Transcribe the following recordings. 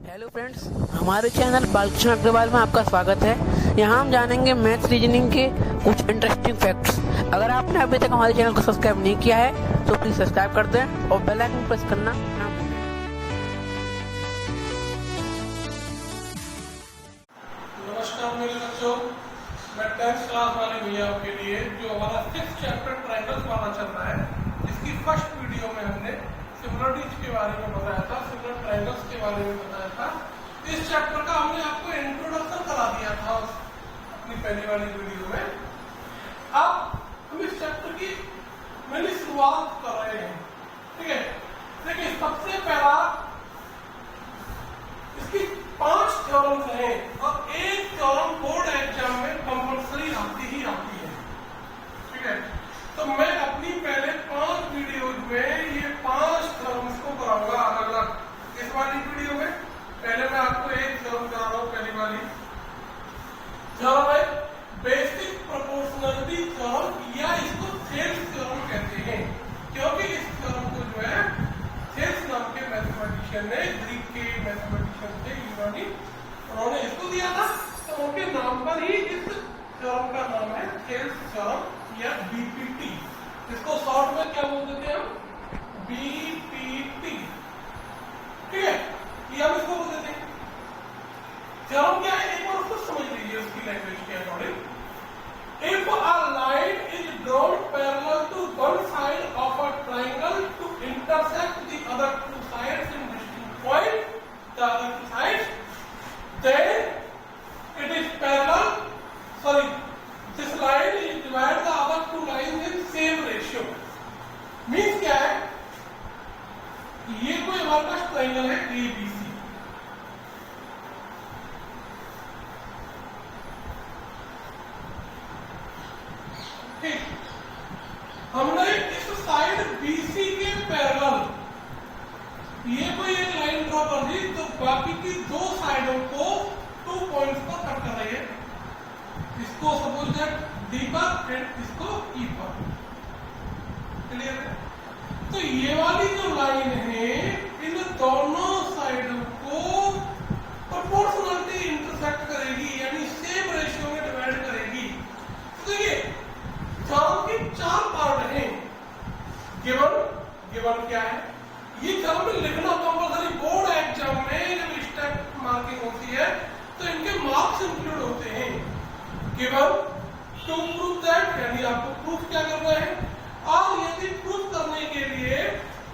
Hello friends, हमारे channel Balkrishna Agarwal में आपका स्वागत है। यहाँ हम जानेंगे मैथ्स रीजनिंग के कुछ इंटरेस्टिंग फैक्ट्स। अगर आपने अभी तक हमारे चैनल को सब्सक्राइब नहीं किया है तो प्लीज़ सब्सक्राइब कर दें और बेल आइकन प्रेस करना ना भूलें। नमस्कार मेरे बच्चों, मैं 10th क्लास वाले भैया आपके लिए जो हमारा 6th चैप्टर ट्रायंगल्स वाला चल रहा है, इसकी फर्स्ट वीडियो में हमने सिमिलरिटीज के बारे में बताया था, सिमिलर ट्रायंगल्स के बारे में बताया था। इस चैप्टर का हमने आपको इंट्रोडक्शन करा दिया था अपनी पहली वाली वीडियो में। अब हम इस चैप्टर की मैंने शुरुआत कर रहे हैं, ठीक है। देखिए, सबसे पहला इसकी 5 थ्योरम्स हैं और एक थ्योरम बोर्ड एग्जाम में कंपल्सरी आती ही आती है, ठीक है। तो मैं अपनी पहले 5 वीडियोज में ये 5 थ्योरम्स को कराऊंगा अलग अलग। इस वाली वीडियो में पहले मैं आपको एक थ्योरम करा रहा हूँ। पहली वाली थ्योरम है बेसिक प्रोपोर्शनलिटी थ्योरम, या इसको थेल्स थ्योरम कहते हैं, क्योंकि इस थ्योरम को जो है थेल्स नाम के मैथमेटिशियन ने, ग्रीक के मैथमेटिशियन थे यूनानी, उन्होंने इसको दिया था, तो उनके नाम पर ही इस थ्योरम का नाम है थेल्स थ्योरम या बीपीटी। इसको शॉर्ट में क्या बोल देते हैं हम? बीपीटी, ठीक है। ये हम इसको बोल देते हैं। थ्योरम क्या है, एक बार उसको समझ लीजिए उसकी लैंग्वेज के according. If a line is drawn parallel to one side of a triangle to intersect the other two sides in distinct point, the other two sides, then it is parallel. Sorry, this line is divide the other two lines in same ratio. Means क्या है? ये कोई हमारे पास triangle है ABC, ठीक। हमने इस side BC के पैरेलल ये कोई एक लाइन ड्रॉ कर दी, तो बाकी की दो साइडों को 2 पॉइंट्स पर कट कर रही है। इसको सपोज दैट D पर एंड इसको E पर, क्लियर है। तो ये वाली जो लाइन है इन दोनों साइडों को प्रोपोर्शनलिटी इंटरसेक्ट करेगी, यानी सेम रेशियो में डिवाइड करेगी। तो देखिए, थ्योरम के 4 पार्ट हैं। गिवन क्या है, ये थ्योरम में लिखना कंपल्सरी। बोर्ड एग्जाम में जब स्टेप मार्किंग होती है तो इनके मार्क्स इंक्लूड होते हैं। गिवन टू प्रूव दैट, यानी आपको प्रूफ क्या करना है, और यदि प्रूफ करने के लिए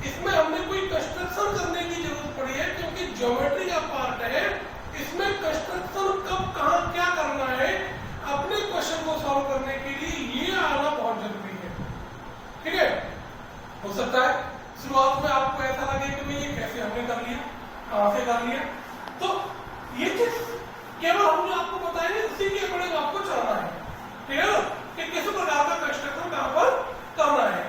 इसमें हमने कोई कंस्ट्रक्शन करने की जरूरत पड़ी है, क्योंकि ज्योमेट्री का पार्ट है, इसमें कंस्ट्रक्शन कब कहां क्या करना है अपने क्वेश्चन को सॉल्व करने के लिए ये आना बहुत जरूरी है, ठीक है। हो सकता है शुरुआत में आपको ऐसा लगे कि ये कैसे हमने कर लिया, कहां से कर लिया। तो ये चीज केवल हमने आपको बताया, उसी के अकॉर्डिंग आपको चलना है, ठीक है ना, कि किस प्रकार का कंस्ट्रक्शन कहां पर करना है।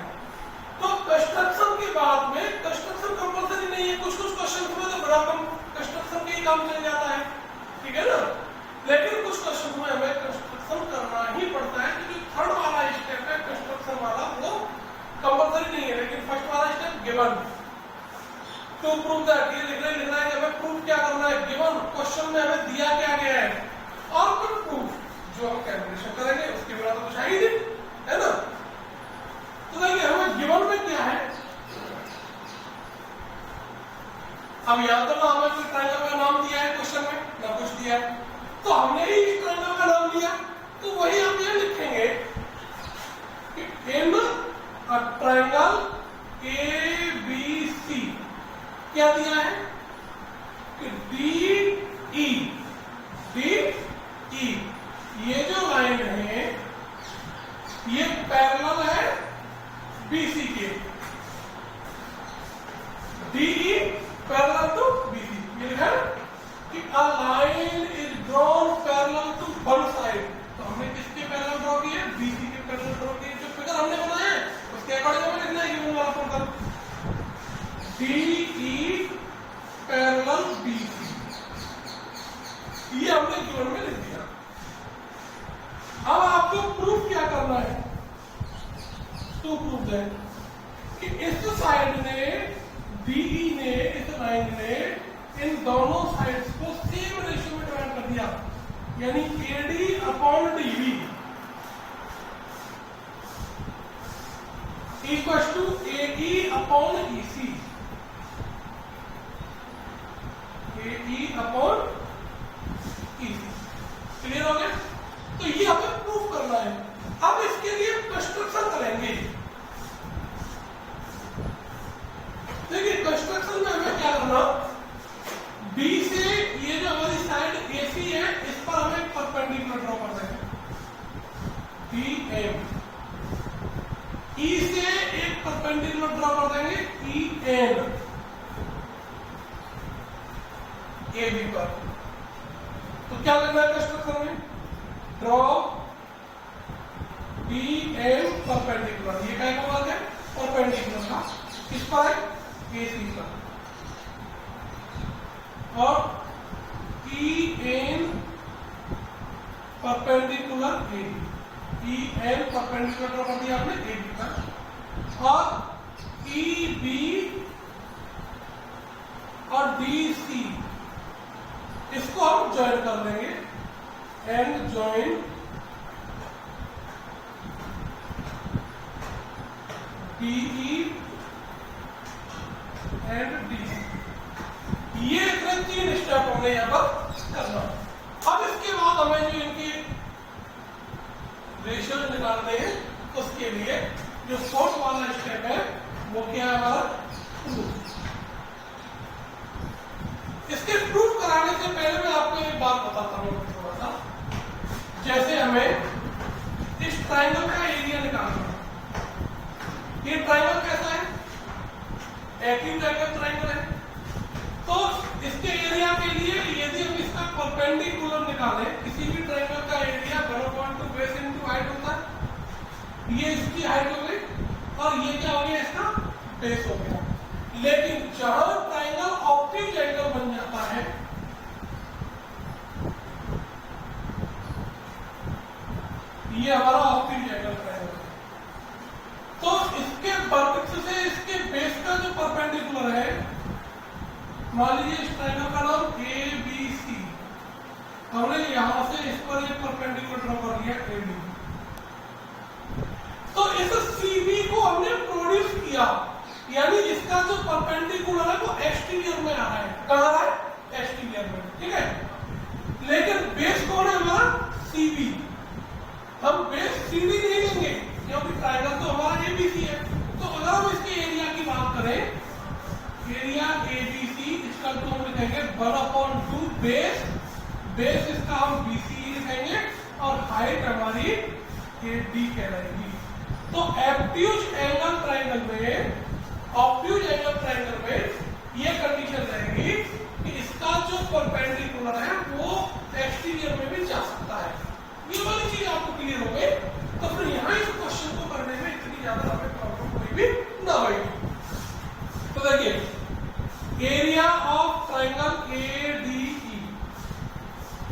तो कंस्ट्रक्शन के बाद में कंस्ट्रक्शन कंपल्सरी नहीं है, कुछ क्वेश्चन में तो बड़ा कम कंस्ट्रक्शन के ही काम चल जाता है, ठीक है ना। लेकिन कुछ क्वेश्चन में हमें कंस्ट्रक्शन करना ही पड़ता है, क्योंकि थर्ड वाला स्टेप है कंस्ट्रक्शन वाला, वो कंपल्सरी नहीं है। लेकिन फर्स्ट वाला step given to prove that, ये लिखना है कि हमें प्रूफ क्या करना है। गिवन क्वेश्चन में हमें दिया क्या गया है, और फिर प्रूफ जो हम कैलकुलेशन करेंगे उसके बिना तो कुछ है ही नहीं, है ना। तो देखिए, हमें गिवन में क्या है, अब यहां तो ना हमें कोई ट्रायंगल का नाम दिया है क्वेश्चन में, ना कुछ दिया है, तो हमने ही इस ट्रायंगल का नाम दिया, तो वही हम ये लिखेंगे कि इन अ ट्रायंगल ABC क्या दिया है कि DE, ये जो लाइन है ये पैरेलल है BC के, DE पैरेलल टू BC। ये है कि a line is drawn parallel to one side, तो हमने किसके पैरेलल ड्रॉ किए, BC के पैरेलल ड्रॉ किए। जो फिगर हमने बनाया है उसके अकॉर्डिंग हमें लिखना है ये वाला फॉर्मूला, DE पैरेलल BC, ये हमने गिवन में लिख दिया। अब आपको प्रूफ क्या करना है, टू प्रूव दैट कि इस साइड ने DE ने, इस लाइन ने इन दोनों साइड्स को सेम रेशियो में डिवाइड कर दिया, यानी AD upon DB equal to AE upon EC, AE upon EC. Clear हो गया? तो ये हमें प्रूफ करना है। अब इसके लिए कंस्ट्रक्शन करेंगे। देखिए कंस्ट्रक्शन में हमें क्या करना, बी से ये जो हमारी साइड एसी है इस पर हमें परपेंडिकुलर ड्रॉ कर देंगे, बी एम। ई से एक परपेंडिकुलर ड्रॉ कर देंगे, ई एन, ए बी पर। तो क्या करना है कंस्ट्रक्शन में, ड्रॉ बी एम परपेंडिकुलर, ये क्या का बात है, परपेंडिकुलर का किस पर है, ए सी पर, और E N perpendicular A B, E N perpendicular draw कर दिया आपने ए बी पर, और ई बी और डी सी इसको हम ज्वाइन कर देंगे, and join BE and D. ये इतने 3 स्टेप होंगे यहाँ पर करना। अब इसके बाद हमें जो इनकी रेशियो निकालने हैं उसके लिए जो फोर्थ वाला स्टेप है वो क्या है हमारा, प्रूफ। इसके प्रूफ कराने से पहले मैं आपको एक बात बताता हूँ थोड़ा सा। जैसे हमें इस ट्राइंगल का एरिया निकालना है, ये ट्राइंगल कैसा है, एक्यूटाइगल ट्राइंगल है, तो इसके एरिया के लिए यदि हम इसका परपेंडिकुलर निकालें, किसी भी ट्राइंगल का एरिया 1/2 बेस इनटू हाइट होता है, ये इसकी हाइट हो गई और ये क्या हो गया, इसका बेस हो गया। लेकिन जहां ट्राइंगल ऑप्टिक एंगल बन जाता है, ये हमारा ऑप्टिक एंगल ट्राइंगल, तो इसके वर्टेक्स से इसके बेस का जो परपेंडिकुलर है, मान लीजिए इस ट्राइंगल का नाम ए बी सी, हमने यहां से इस पर एक परपेंडिकुलर ड्रॉ कर दिया ए बी, तो इस सी बी को हमने प्रोड्यूस किया, यानी इसका जो परपेंडिकुलर है वो एक्सटीरियर में आ रहा है, कहां आ रहा है, एक्सटीरियर में, ठीक है। लेकिन बेस कौन है हमारा, सी बी, हम बेस सी डी नहीं लेंगे क्योंकि ट्राइंगल तो हमारा एबीसी है। तो अगर हम इसके एरिया की बात करें, एरिया एबीसी इसका तो हम लिखेंगे 1/2 बेस, बेस इसका हम बीसी लिखेंगे और हाइट हमारी एडी कहलाएगी। तो ऑब्ट्यूज एंगल ट्राइंगल में, ऑब्ट्यूज एंगल ट्राइंगल में ये कंडीशन रहेगी कि इसका जो परपेंडिकुलर है वो एक्सटीरियर में भी जा सकता है। ये वाली चीज आपको क्लियर हो गई, तो फिर यहाँ इस क्वेश्चन को करने में इतनी ज्यादा हमें प्रॉब्लम कोई भी ना होगी। तो देखिए area of triangle A D E,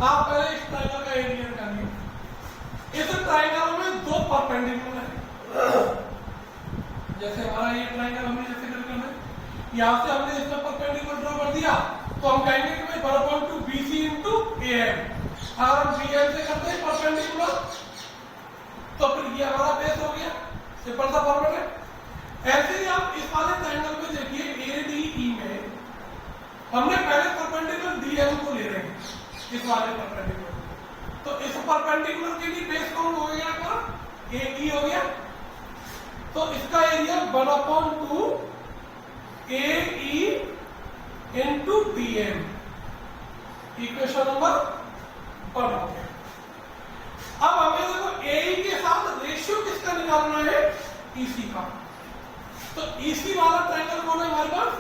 आप पहले इस ट्राइंगल का एरिया निकालिए। इस ट्राइंगल में 2 परपेंडिकुलर है, जैसे हमारा ये ट्राइंगल हमने जैसे करना है, यहाँ से हमने इसमें परपेंडिकुलर ड्रॉ कर दिया, तो हम कहेंगे कि भाई 1/2 BC इंटू AM। अगर हम BM से करते हैं परपेंडिकुलर, तो फिर ये हमारा बेस हो गया, सिंपल सा फॉर्मेट है। ऐसे ही आप इस वाले ट्राइंगल में देखिए ADE में हमने पहले परपेंडिकुलर DM को ले रहे हैं, इस वाले परपेंडिकुलर, तो इस परपेंडिकुलर के लिए बेस कौन हो गया हमारा, AE हो गया। तो इसका area 1/2 AE into DM, equation number 1 हो गया। अब हमें देखो AE के साथ रेशियो किसका निकालना है, EC का। तो EC वाला ट्राइंगल कौन है हमारे पास,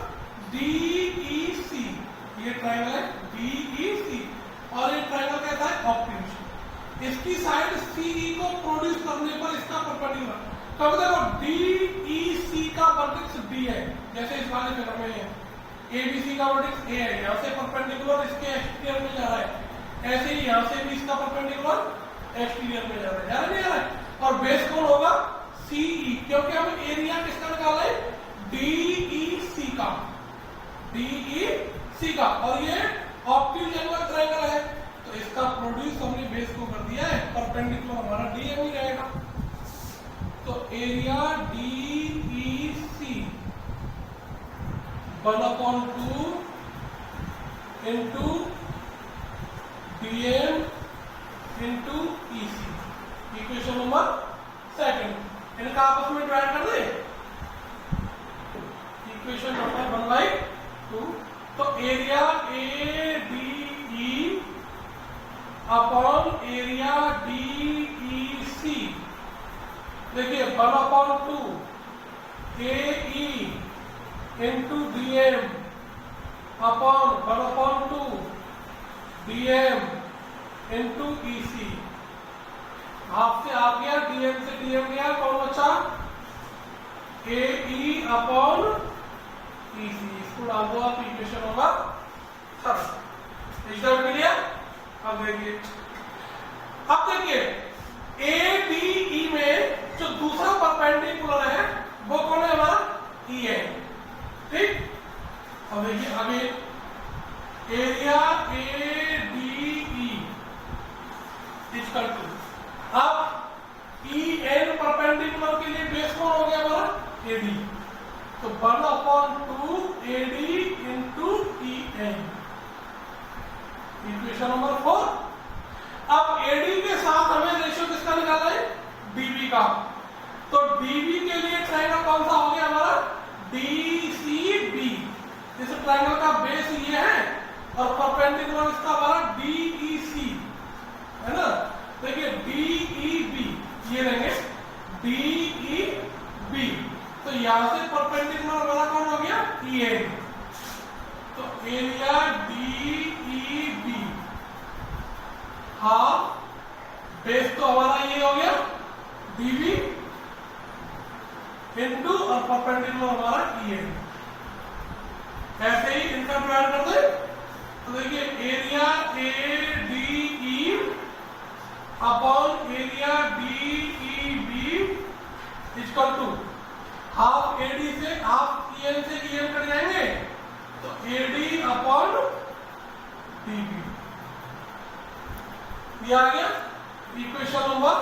DEC, ये ट्राइंगल है DEC, और ये ट्राइंगल कहता है ऑब्ट्यूज। इसकी साइड CE को प्रोड्यूस करने पर इसका परपेंडिकुलर, तो देखो DEC का वर्टेक्स D है, जैसे इस वाले फिगर में है, ABC का वर्टेक्स A है, यहाँ से परपेंडिकुलर इसके एक्सटीरियर में जा रहा है, ऐसे ही यहाँ से भी इसका परपेंडिकुलर एक्सटीरियर में जा रहा है, नहीं जा रहा है। और बेस कौन होगा, CE, क्योंकि हमें एरिया किसका निकाला है, DEC का, DEC सी का, और ये ऑप्टिकल ट्रायंगल है, तो इसका प्रोड्यूस हमने बेस को कर दिया है, परपेंडिकुलर हमारा डीएम ही रहेगा। तो area DEC 1/2 into DM into EC, equation number second. इनका आपस में डिवाइड कर दे, इक्वेशन नंबर 1/2। तो area ADE upon area DEC, देखिए 1/2 AE into DM upon 1/2 DM into EC। Half से हाफ गया, DM से DM गया, कौन बचा? AE upon EC। इसको डाल दो आप इक्वेशन होगा 3। इधर क्लियर? अब देखिए, अब देखिए ADE में जो दूसरा परपेंडिकुलर है वो कौन है हमारा? E है, ठीक। अब देखिए आगे एरिया ADE इक्वल टू, अब EN परपेंडिकुलर के लिए बेस कौन हो गया हमारा? AD, तो 1/2 AD into EN, equation number 4। अब AD के साथ हमें रेशियो किसका निकालना है? DB का। तो DB के लिए ट्रायंगल कौन सा हो गया हमारा? DCB। इस ट्रायंगल का बेस ये है और परपेंडिकुलर इसका हमारा DEC है ना। देखिए DEB ये रहेंगे DEB, तो यहां से परपेंडिकुलर हमारा कौन हो गया? EN। तो एरिया DEB हाफ, बेस तो हमारा ये हो गया DB इंटू और परपेंडिकुलर हमारा EN। ऐसे ही इनका डिवाइड कर दे, तो देखिए area ADE upon area DEB equal to half AD से हाफ EN से EN कट जाएंगे, तो AD अपॉन DB। ये आ गया इक्वेशन नंबर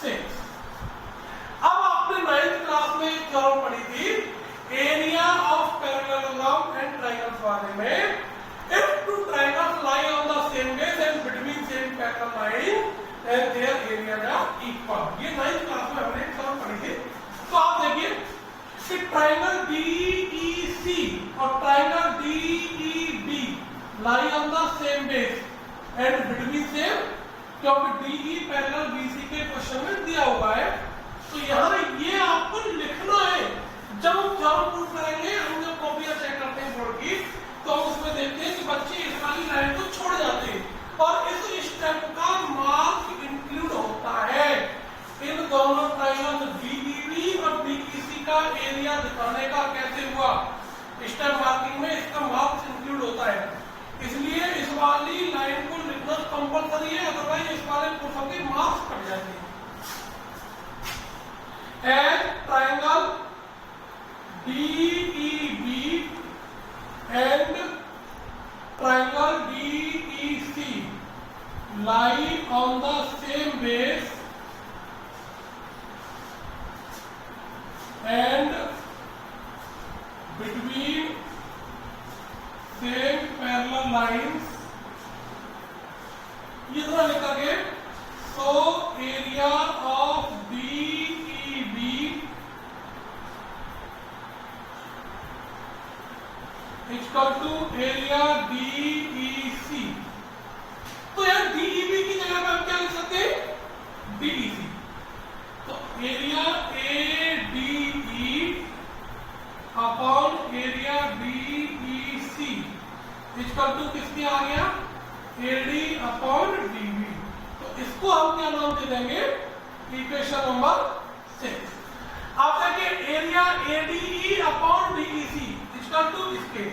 6। अब आपने 9th क्लास में एक थ्योरम पढ़ी थी area of parallelogram and triangles वाले में, if two triangles lie on the same base and between same parallel line and their areas are equal. ये 9th क्लास में हमने एक थ्योरम पढ़ी थी। तो आप देखिए कि ट्रायंगल DEC और triangle DEB lie on the same base and between same, क्योंकि DE पैरेलल BC के क्वेश्चन में दिया हुआ है, तो यहाँ ये आपको लिखना है। जब हम थ्योरम प्रूव करेंगे, हम जब कॉपियां चेक करते हैं बोर्ड की, तो हम उसमें देखते हैं कि बच्चे इस वाली लाइन को छोड़ जाते हैं और इस स्टेप का मार्क इंक्लूड होता है। इन दोनों ट्रायंगल DEB और DEC का एरिया दिखाने का कैसे हुआ, स्टेप मार्किंग में इसका मार्क्स इंक्लूड होता है। इसलिए इस वाली लाइन को लिखना कंपलसरी है, अदरवाइज इस वाले पोर्शन के मार्क्स कट जाते हैं। Triangle DEB and triangle DEC lie on the same base and between same parallel lines, ये थोड़ा लिखा गया। So area of DEB equal to area DEC। तो यार DEB की जगह पे हम क्या लिख सकते हैं? DEC। तो area ADE upon area DEC equal to किसके आ गया? AD upon DB। तो इसको हम क्या नाम दे देंगे? Equation number 6। आप देखिए area ADE upon DEC equal to इसके।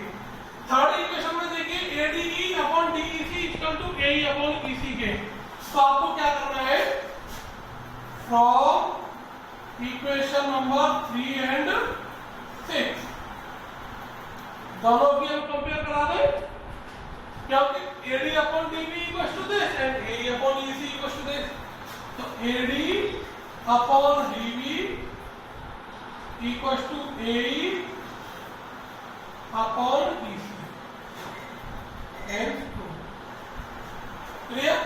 थर्ड इक्वेशन में देखिए ADE upon DEC equal to AE upon EC के। तो आपको क्या करना है? फ्रॉम इक्वेशन नंबर 3 एंड 6 दोनों की हम कंपेयर करा दें, क्योंकि AD upon DB equals to this and AE upon EC equals to this. तो AD upon DB equals to AE upon EC and 2. Clear?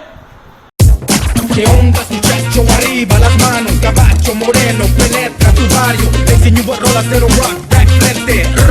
¿Qué onda, muchacho? Arriba las manos, caballo moreno, penetra tu barrio. Te enseño rolas de rock, back frente.